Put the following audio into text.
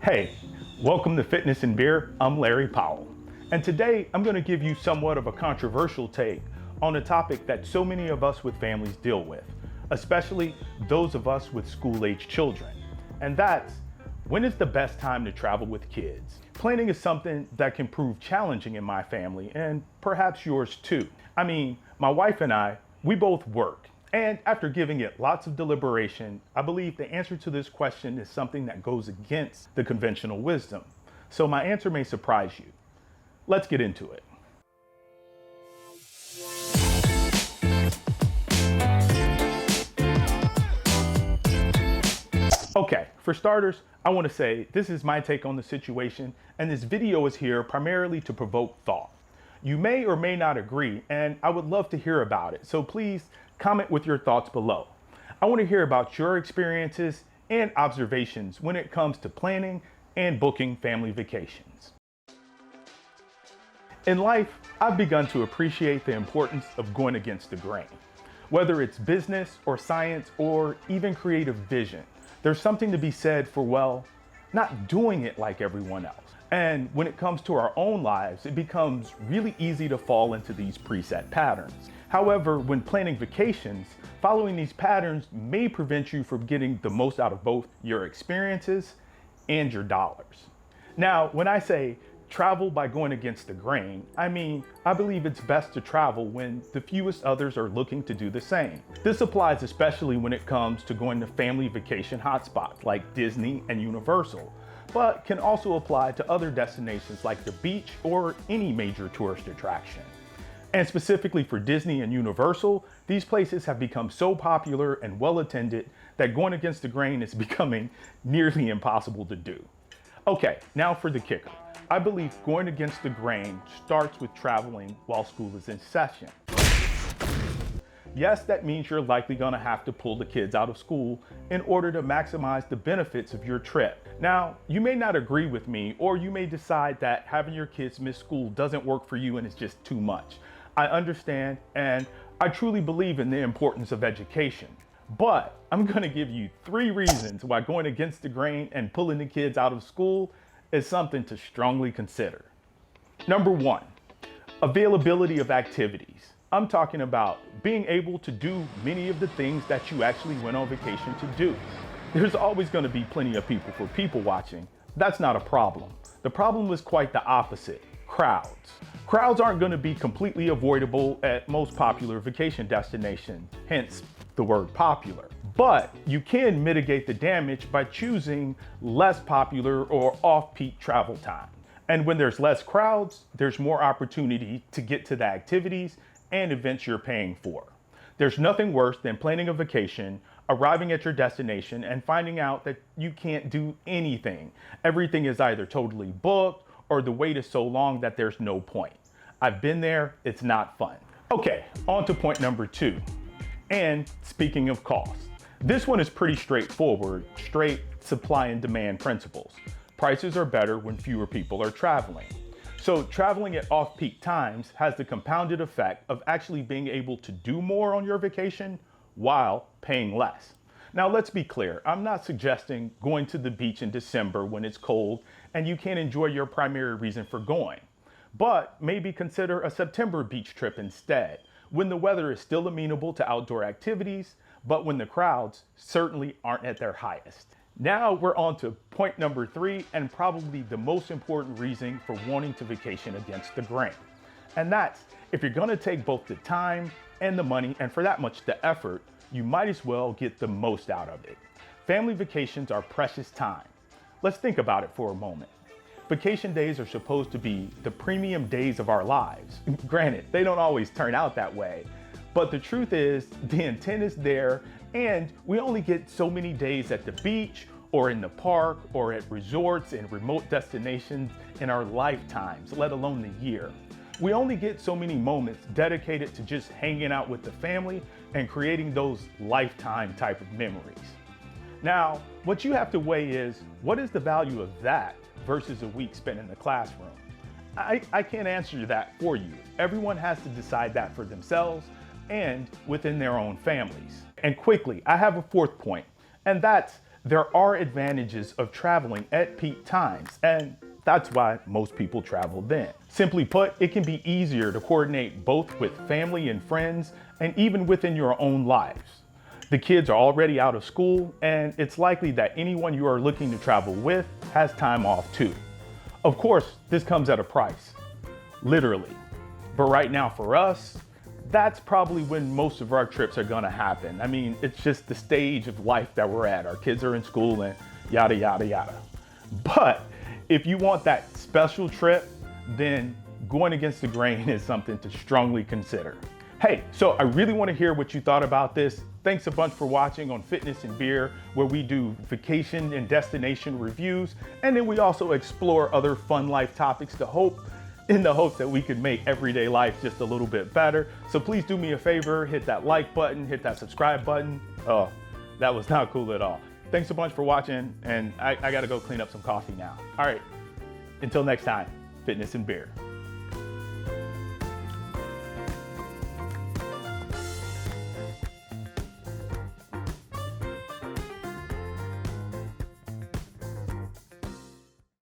Hey, welcome to Fitness and Beer. I'm Larry Powell. And today I'm going to give you somewhat of a controversial take on a topic that so many of us with families deal with, especially those of us with school-age children. And that's, when is the best time to travel with kids? Planning is something that can prove challenging in my family and perhaps yours too. I mean, my wife and I, we both work. And after giving it lots of deliberation, I believe the answer to this question is something that goes against the conventional wisdom. So my answer may surprise you. Let's get into it. Okay, for starters, I want to say this is my take on the situation, and this video is here primarily to provoke thought. You may or may not agree, and I would love to hear about it, so please comment with your thoughts below. I want to hear about your experiences and observations when it comes to planning and booking family vacations. In life, I've begun to appreciate the importance of going against the grain. Whether it's business or science or even creative vision, there's something to be said for, well, not doing it like everyone else. And when it comes to our own lives, it becomes really easy to fall into these preset patterns. However, when planning vacations, following these patterns may prevent you from getting the most out of both your experiences and your dollars. Now, when I say travel by going against the grain, I mean, I believe it's best to travel when the fewest others are looking to do the same. This applies especially when it comes to going to family vacation hotspots like Disney and Universal, but can also apply to other destinations like the beach or any major tourist attraction. And specifically for Disney and Universal, these places have become so popular and well attended that going against the grain is becoming nearly impossible to do. Okay, now for the kicker. I believe going against the grain starts with traveling while school is in session. Yes, that means you're likely gonna have to pull the kids out of school in order to maximize the benefits of your trip. Now, you may not agree with me, or you may decide that having your kids miss school doesn't work for you and it's just too much. I understand, and I truly believe in the importance of education. But I'm gonna give you 3 reasons why going against the grain and pulling the kids out of school is something to strongly consider. Number 1, availability of activities. I'm talking about being able to do many of the things that you actually went on vacation to do. There's always gonna be plenty of people for people watching. That's not a problem. The problem is quite the opposite, crowds. Crowds aren't gonna be completely avoidable at most popular vacation destinations, hence the word popular. But you can mitigate the damage by choosing less popular or off-peak travel time. And when there's less crowds, there's more opportunity to get to the activities and events you're paying for. There's nothing worse than planning a vacation, arriving at your destination, and finding out that you can't do anything. Everything is either totally booked or the wait is so long that there's no point. I've been there, it's not fun. Okay, on to point number 2. And speaking of cost, this one is pretty straightforward, straight supply and demand principles. Prices are better when fewer people are traveling. So traveling at off-peak times has the compounded effect of actually being able to do more on your vacation while paying less. Now let's be clear, I'm not suggesting going to the beach in December when it's cold and you can't enjoy your primary reason for going. But maybe consider a September beach trip instead, when the weather is still amenable to outdoor activities, but when the crowds certainly aren't at their highest. Now we're on to point number 3, and probably the most important reason for wanting to vacation against the grain. And that's, if you're gonna take both the time and the money, and for that much the effort, you might as well get the most out of it. Family vacations are precious time. Let's think about it for a moment. Vacation days are supposed to be the premium days of our lives. Granted, they don't always turn out that way, but the truth is the intent is there, and we only get so many days at the beach or in the park or at resorts and remote destinations in our lifetimes, let alone the year. We only get so many moments dedicated to just hanging out with the family and creating those lifetime type of memories. Now, what you have to weigh is, what is the value of that versus a week spent in the classroom? I can't answer that for you. Everyone has to decide that for themselves and within their own families. And quickly, I have a 4th point, and that's There are advantages of traveling at peak times, and that's why most people travel then. Simply put, it can be easier to coordinate both with family and friends, and even within your own lives. The kids are already out of school, and it's likely that anyone you are looking to travel with has time off too. Of course, this comes at a price, literally. But right now for us, that's probably when most of our trips are gonna happen. I mean, it's just the stage of life that we're at. Our kids are in school and yada, yada, yada. But if you want that special trip, then going against the grain is something to strongly consider. Hey, so I really want to hear what you thought about this. Thanks a bunch for watching on Fitness and Beer, where we do vacation and destination reviews, and then we also explore other fun life topics in the hopes that we could make everyday life just a little bit better. So please do me a favor, hit that like button, hit that subscribe button. Oh, that was not cool at all. Thanks a bunch for watching, and I gotta go clean up some coffee now. All right, until next time, Fitness and Beer.